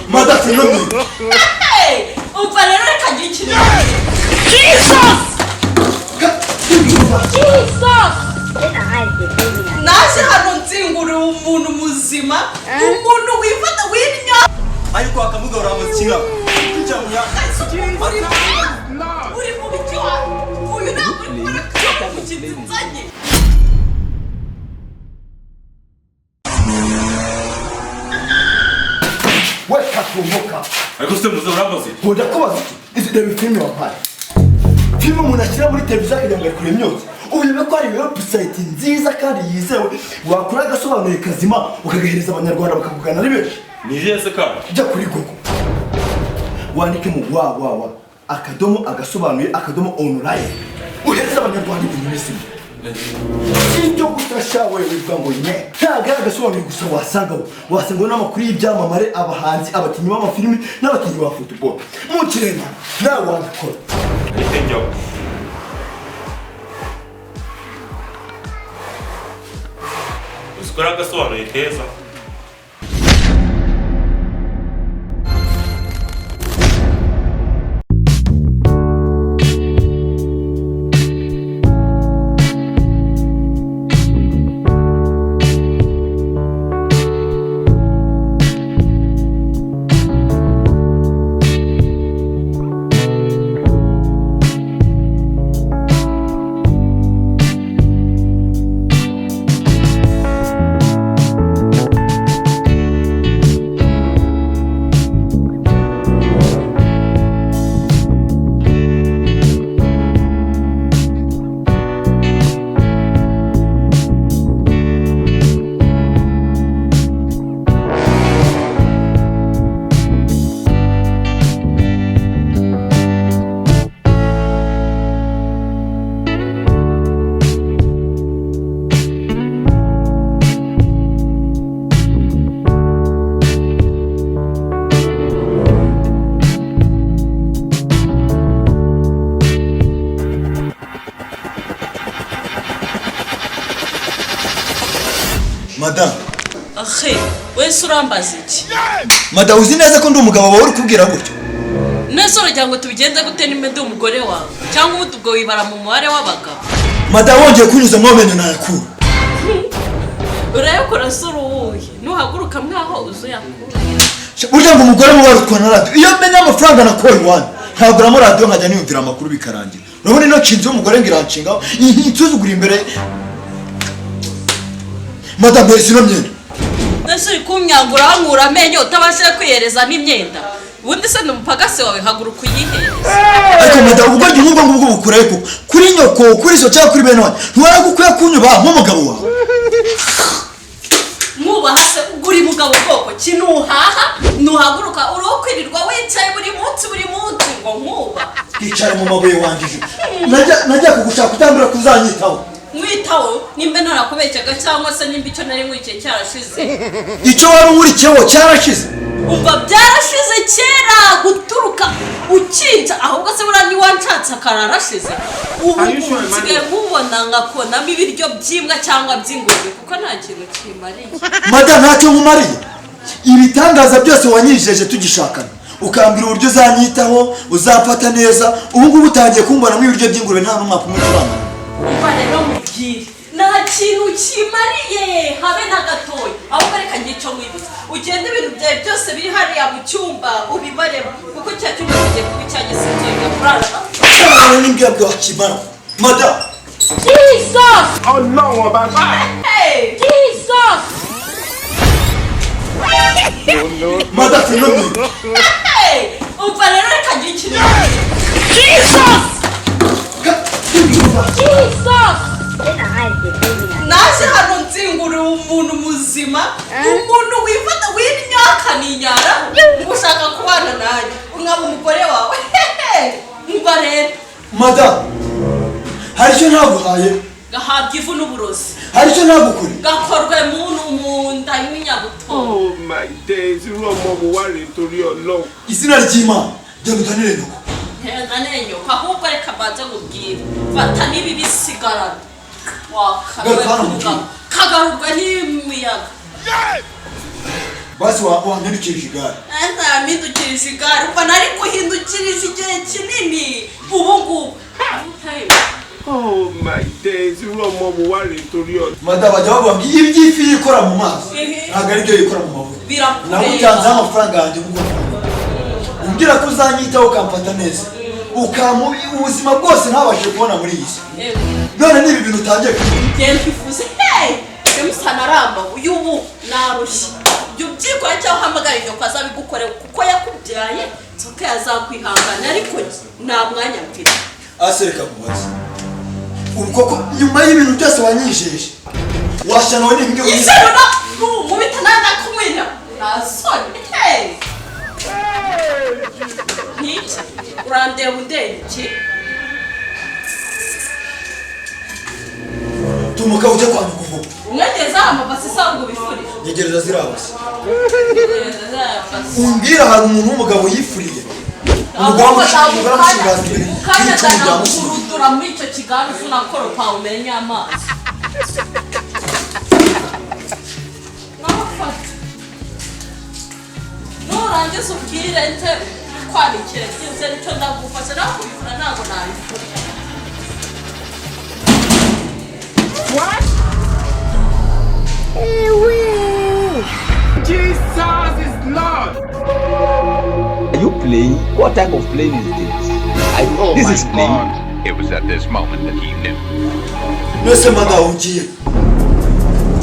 Mother, hey, uvalera kagikira. Jesus! Nasi hano nzingura umuntu muzima, umuntu wifata winya. Ariko akamuga uramutsinga. Kucyamuya. Uri mu bicyo. Uyu ntabwo uri mu kinzanye. Weka kumoka. Ariko se muzo urakoze. Ngoja kubaza iki? Izi filime wampaye. Filime umuntu ashyira muri televiziyo kugira ngo akure imyotsi. Ubibe ko ari website nziza kandi yizewe wakora agasobanuye kazima ukagahereza abanyarwanda bakavugana ari benshi. Ni jese kandi. Jya kuri Google. Wandike mu wa akadomo agasobanuye akadomo online. Uhereza abanyarwanda ibintu bise. Sinto gutasha wewe bivango nye. Ntaga agasobanuye gusa wasanga n'amakuru y'ibyamamare abahanzi abakinnyi b'amafilimi n'abakinnyi ba football. Mu kirema nawe wabikora. Nitejyo. Uskora agasobanuye keza. Madam. Akhe, wese urambaza iki? Madam uzi neza ko ndi umugabo wawe uri kubwira gutyo. Nese urajya ngo tubigenze gute nimede umugore wawe cyangwa ubwo wibara mu mubare w'abagabo? Madam wongeye kunyuza mwomene na yakuru. Urayakora suruhuye nuhaguruka mwaho uzuyakura. Burya ngo umugore mu barutwa na radio. Iyo menya amafaranga nakora iwanyu. Nkagura mu radio nkajya niyumvira amakuru bikarangira. Urabona ino kinzi y'umugore ngiranshinga intuzugura imbere. Madam Besino myenda. Nese uri kumyangura hankura amenyo utabashije kwiyereza n'imyenda. Ubundi se numupagase wawe haguruka uyihereza. Ariko madam ubwo ngubwo ngubwo bukureye ko kuri nyoko kuri so cyangwa kuri bene wanyu. Ntiwaragukuye kunyuba nk'umugabo wawe. Mwubahase uguri mugabo bwoko kinuhaha nuhaguruka urokwirirwa wicaye buri munsi ngo nkuba. Kicara mu mabuye wangije. Najya kugushaka utambira kuzanyitaho. Mwitaho nimbe narakubecyaga cyangwa se nimba icyo nari nkwikiye cyarashize. Icyo wari nkurikiyeho cyarashize. Umva byarashize kera guturuka ukinca ahubwo se buranyi wancatse akararashize. Ubu nsigaye nkubona ngakona ibiryo by'imbwa cyangwa by'ingurube kuko nta kintu kimariye. Madam ntacyo nkumariye. Ibitangaza byose wanyijeje tugishakana. Ukambira uburyo uzanyitaho uzafata neza ubu ngubu utangiye kumbona nk'ibiryo by'ingurube nta n'umwaka umwe turangana. Umva rero mubwire nta kintu kimariye habe na gatoya ahubwo reka ngico mwibutsa ugende ibintu byawe byose biri hariya mu cyumba ubibareba kuko cya cyumba kigiye kuba icyagisinzira kurara. Cyane n'imbwa bwakimara. Madam. Jesus! Oh no, baba. Hey! Jesus! Madam Finomi. Hey! Umva rero reka ngico. Jesus! Jesus! Nasi hano nzingura umuntu muzima, umuntu wifata w'imyaka n'inyara, ushaka kubana nanjye, nkaba umugore wawe. Umva rero. Madam. Hari icyo ntaguhaye. Gahabwa ivu n'uburozi. Hari icyo ntagukuri. Gakorwe mu nda y'inyabuto. Oh my days, Romo worry to your love. Izina ry'Imana ryo mutanire nuko. Henda nenyo ahubwo reka baza gubwira. Fata nibi bisigarana. Kagarurwa n'imiyaga. basi wahindukirije igare. Mpindukirije igare uba nari guhindukiriza igihe kinini ubu ngubu. Oh my days, uromo buwari torí ọlọ́run. Madame bajya bavuga ngo iby'ifi yikora mu mazi ntabwo ari byo yikora mu mavuta. Nagutanze amafaranga yanjye umbwira ko uzanyitaho ukamfata neza ukamubi ubuzima bwose ntabashe kubona muri iyi si. None nibi bintu utangiye kugenda ifuze emusanaramba uyu narushye byubyikora cyangwa hamagara ibyo kwaza bigukore kuko yakubyaye soka yazakwihangana ariko nta mwanya mfite. Asereka kubaza ubwo nyuma y'ibintu byose wanyijeje washanawe n'ibyo yisana mu bitanana kumwina nasoni niki urande undenki tumuka uje kwa nukuvuga umwegeza amabasi sango bifurije yegereza zirabase umbwira hari umuntu w'umugabo yifuriye umugabo mushingaza imbere y'icumi bya kurudura muri icyo kiganza unakoropa umenye amazi nafata nurangiza ubwire nte kwandikira byinze nicyo ndagufasha nawe kubifura ntabwo nabifura. What? Jesus is Lord. Are you playing? What type of playing is this? This is playing. It was at this moment that he knew. Nese mada ugiye.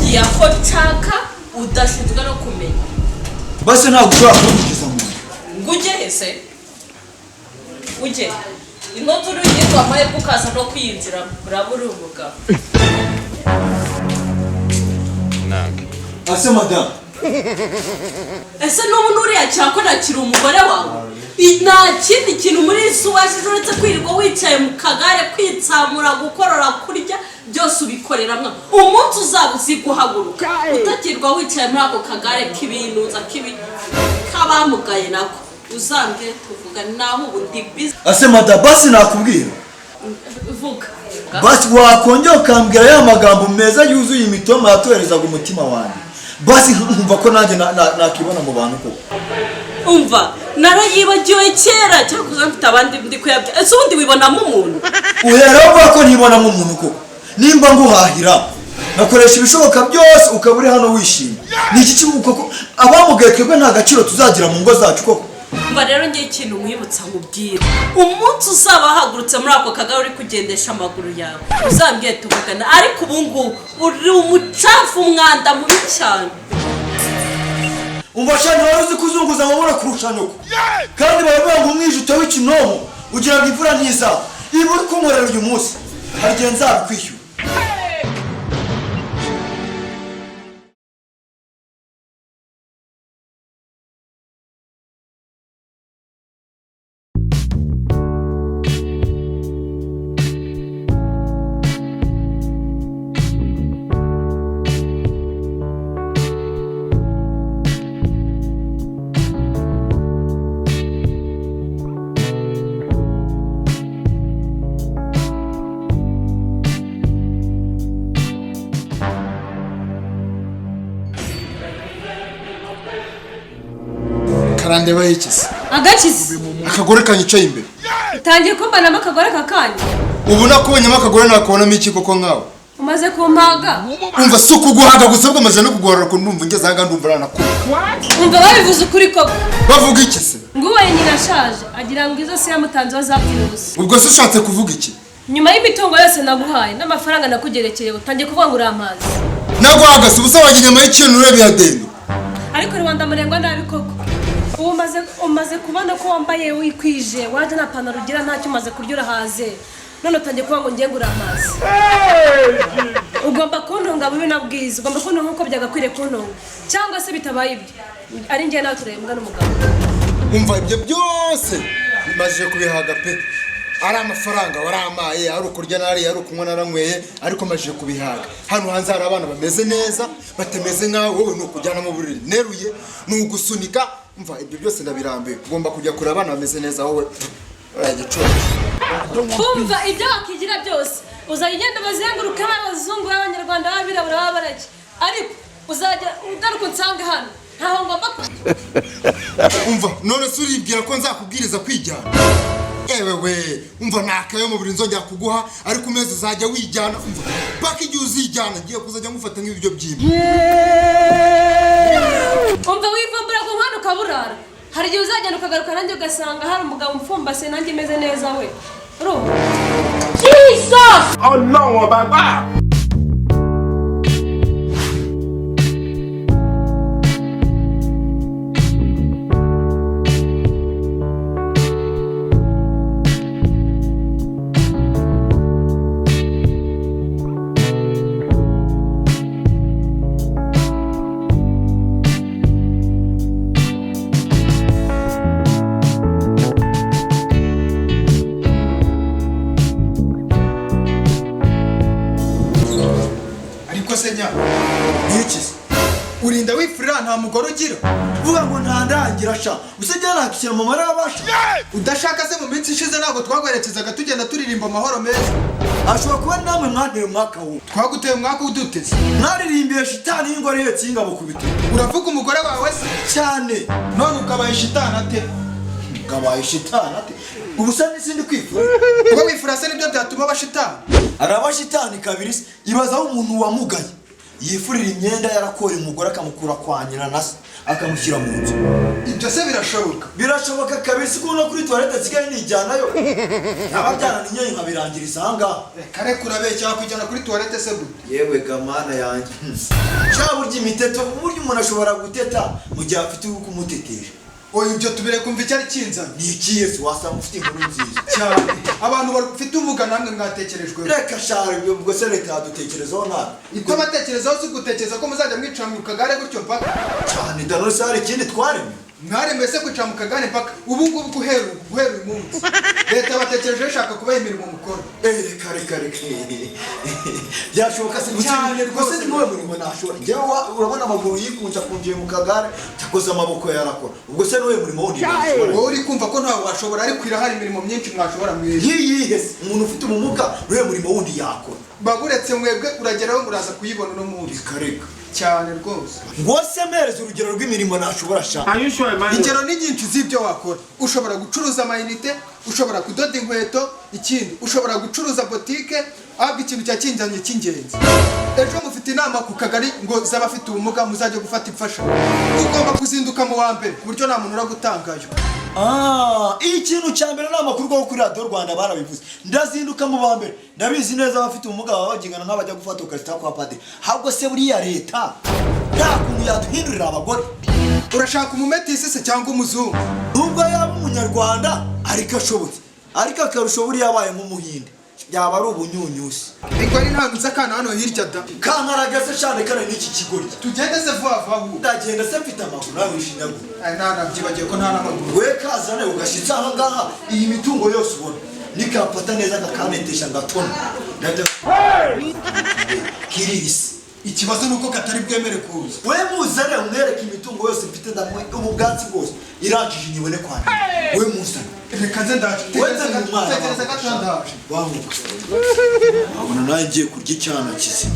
Giya ko nshaka udashinzwe no kumenya. Basi ntabwo ushobora kubikiza mu. Nguje hese. Uje. Inoto ruyitwa amahirwe ukaza no kwiyinjira urabura umugabo. Ase madame. Ese n'ubu uriya cyako nakira umugore wawe. Nta kindi kintu muri isi washije uretse kwirirwa wicaye mu kagare kwitsamura gukorora kurya byose ubikoreramwa. Umunsi uzaba uzi guhaguruka utakirwa wicaye muri ako kagare k'ibintuza kabamugaye nako uzambye tuvugana naho ubundi bizi. Ase madame basi nakubwira. Vuga. Basi wakongera ukambwira ya magambo meza yuzuye imitoma yatoherezaga umutima wanjye. Basi nkumva ko nanjye nakibona mu bantu ko. Umva narayibagiwe kera cyangwa mfite abandi ndi kuyabya. Ese ubundi wibonamo umuntu? Uhera uvuga ko nibonamo umuntu ko. Nimba nguhahira nakoresha ibishoboka byose ukaburi hano wishimye. Ni iki kibuko ko abamugaye twebwe nta gaciro tuzagira mu ngo zacu koko. Mba rero ngiye ikintu mwibutsa nkubwira umunsi uzaba hagurutse muri ako kagare uri kugendesha amaguru yawe uzambwiye tuvugana ariko ubu ngubu uri umucafu umwanda mubi cyane. Umva cyane wari uzi kuzunguza amabura kurusha nyoko kandi baravuga ngo umwijito w'ikinomo ugira ngo imvura ntizaba ibi uri kunkorera uyu munsi hari igihe nzabikwishyura. Karandeba yikize. Agakize. Akagore kanyicaye imbere. Utangiye kumbanamo akagore kakanya. Ubu nakubonyemo akagore nakubonamo iki koko nkawe. Umaze kumpaga. Umva suku guhaga gusa bwamaze no kugorora ko ndumva ngeze hanga ndumva ranakura. Umva babivuze ukuri koko. Bavuga iki se? Ngubaye nyina ashaje agira ngo izo se yamutanze bazabyirusa. Ubwo se ushatse kuvuga iki? Nyuma y'imitungo yose naguhaye n'amafaranga nakugerekeye utangiye kuvuga ngo uramazi. Nagwaga se ubusa wagiye nyuma y'ikintu urebe yadende. Ariko Rwanda murengwa nabi koko. Umaze kubona ko wambaye wikwije waje na panaro ugira ntacyo umaze kurya urahaze. None utangiye kuvuga ngo ngiye ngura amazi. Ugomba kuntunga bibi nabwiza ugomba kuntunga nkuko byagakwiriye kuntunga cyangwa se bitabaye ibyo ari ngiye nawe turembwa n'umugabo. Umva ibyo byose bimaze kubihaga pe. Ari amafaranga waramaye ari ukurya nari ari ukunywa naranyweye ariko maje kubihaga. Hano hanze hari abana bameze neza batemeze nkawe wowe no kujyana mu buriri neruye nugusunika. Umva ibyo byose ndabirambiwe ugomba kujya kure abana bameze neza wowe uragicuza. Umva ibyo wakigira byose uzagenda bazenguruka abazungu b'abanyarwanda babirabura babaraki ariko uzajya ugaruka nsange hano ntaho ngomba umva none se uribwira ko nzakubwiriza kwijyana ewe we umva nakayo mu buri nzongera kuguha ariko umeze uzajya wijyana umva paka igihe uzijyana ngiye kuzajya ngufata nk'ibiryo by'imwe umva wivumbura ku nkwana ukaburara hari igihe uzagenda ukagaruka nanjye ugasanga hari umugabo umfumbase nanjye imeze neza we urumva Jesus Ọlọ́run ọba gbà. urinda wifurira nta mugore ugira vuga ngo ntandangira sha usajya nakishyira mu mara y'abasha udashaka se mu minsi ishize ntabwo twagwerekezaga tugenda turirimba amahoro meza ashobora kuba namwe mwanteye umwaka wo twaguteye umwaka uduteze mwaririmbiye shitani y'ingore yetse y'ingabo ku biti uravuga umugore wawe se cyane none ukabaye shitani ate ukabaye shitani ate ubusa n'isindi kwifura kuba wifura se nibyo byatuma abashitani arabashitani kabiri se ibazaho umuntu wamugaye yifurira imyenda yarakora umugore akamukura kwa nyina na se akamushyira mu nzu ibyo se birashoboka kabisa kubona kuri toilette kigali nijyanayo ababyana ninyoye nkabirangiriza ahangaha kare kurabeshya kujyana kuri toilette se gute yewe gamana yanjye cyaba urya imiteto uburyo umuntu ashobora guteta mu gihe afite uko kumuteteje oya ibyo tubire kumva icyari kinzanye ni iki Yesu wasanga ufite inkuru nziza cyane abantu bafite ubumuga namwe mwatekerejwe reka shara ubwo se leta yadutekerezaho nabi iko batekerezaho si gutekereza ko muzajya mwicara mu kagare gutyo mpaka cyane danone se hari ikindi twaremye mwaremeye se kwicara mu kagare mpaka ubu ngubu guhera uyu munsi leta batekereje ishaka kubaha imirimo mukora reka byashoboka se cyane rwose ni wowe murimo nashobora njyewe urabona amaguru yikunja kunjiye mu kagare cyakoze amaboko yarakora ubwo se niwe murimo wundi wowe uri kumva ko ntawe washobora ariko irahari imirimo myinshi mwashobora mwiza yiyihe se umuntu ufite ubumuga niwe murimo wundi yakora baguretse mwebwe urageraho muraza kuyibona uno munsi reka cyane rwose ngo se mpereze urugero rw'imirimo nashobora shaka ingero ni nyinshi z'ibyo wakora ushobora gucuruza amayinite ushobora kudoda inkweto ikindi ushobora gucuruza botike ahubwo ikintu cyakinjanye cy'ingenzi ejo mufite inama ku kagari ngo z'abafite ubumuga muzajya gufata imfashanyo ugomba kuzinduka mu wa mbere ku buryo nta muntu uragutangayo ikintu cya mbere ni amakuru go kuri Radio Rwanda barabivuze ndazinduka mu ba mbere ndabizi neza abafite ubumuga baba bagingana nk'abajya gufata ukasita kwa padiri ahubwo se buriya leta nta kuntu yaduhindurira abagore urashaka umumetisi se cyangwa umuzungu nubwo yaba umunyarwanda ariko ashobotse ariko akarusho buriya yabaye nk'umuhinde yaba ari ubunyunyusi ariko ari nta ntuza kana hano hirya da kankaragase cyane kare n'iki kigori tugende se vuba vuba ndagenda se mfite amaguru nawe wishinyaguye nabyibagiye ko nta n'amaguru we kazane ugashyitsa aha ngaha iyi mitungo yose ubona nikafata neza akakanetesha ngatona kirisi ikibazo nuko katari bwemere kuza we muzane umwereke imitungo yose mfite ndamwe ubu bwatsi bwose irangije nyibone kwani we muzane reka nze ndaje tegereza gatandaje wamuka abona nawe ngiye kurya icyana kizima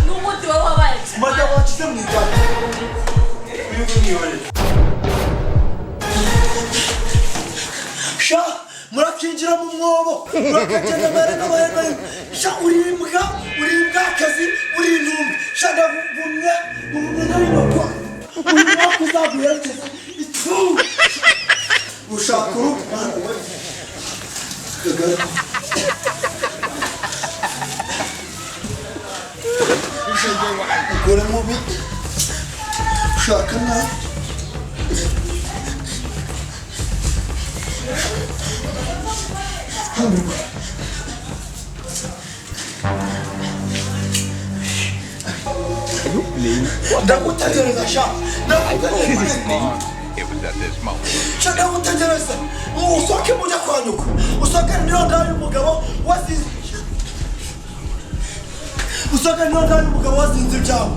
n'umuti wawe wabaye mada wakize mu ijana bakinjira mu mwobo bakagenda barega sha urimbwa kazi uri intumbi sha ndavumye nari bakwa uri kuzaguherekeza itu ushaka urupfu ukora mubi ushaka nabi ndagutegereza sha It was at this moment. sha ndagutegereza usoke mujya kwa nyoko usoke niyo ndani umugabo wasinze usoke niyo ndani umugabo wasinze ibyawe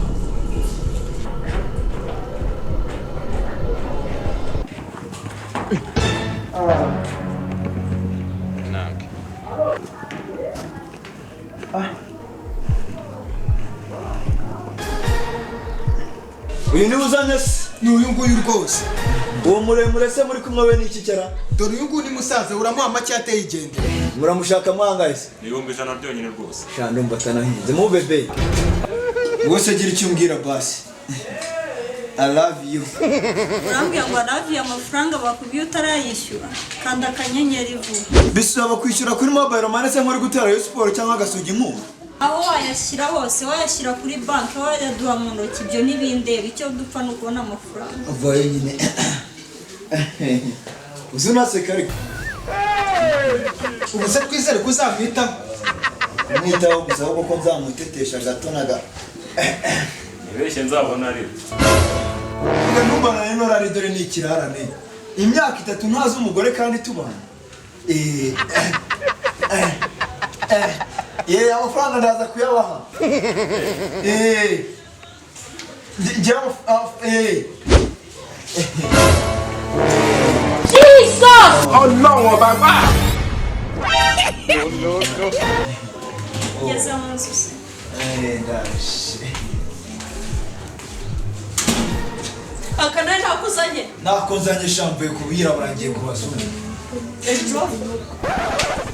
uyu ni uzanye se ni uyu nguyu rwose uwo muremure se muri kumwe we n'iki cyara dore uyu nguyu ni musaza uramuha make yateye igendera muramushaka mwangaye se ibihumbi 100 byonyine rwose sha ndumva atanahinze mu bebe wose gira icyo umbwira basi I love you urambwira ngo araviye amafaranga bakubiye utarayishyura kandi akanyenyeri vuba bisaba kwishyura kuri mobile money se muri gutera yo sport cyangwa agasugi impungu aho wayashyira hose wayashyira kuri banki wayaduha mu ntoki ibyo n'ibindeba icyo dupfa ni ukubona amafaranga uvayo nyine uzi unaseka ariko ubu se twizere ko uzamwitaho kumwitaho gusa ahubwo ko nzamutetesha gato naga ibeshye nzabona ari numbana rero rari dore ni ikirarane imyaka 3 ntazi umugore kandi tubana amafaranga ndaza kuyabaha Jesus! Oh no, baba! Ngeze mu nzu se akanaye ntakuzanye nakozanye shampuye kubira barangiye kubasura ejo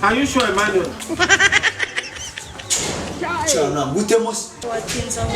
Are you sure, Emmanuel? cyana gute mose watinza mu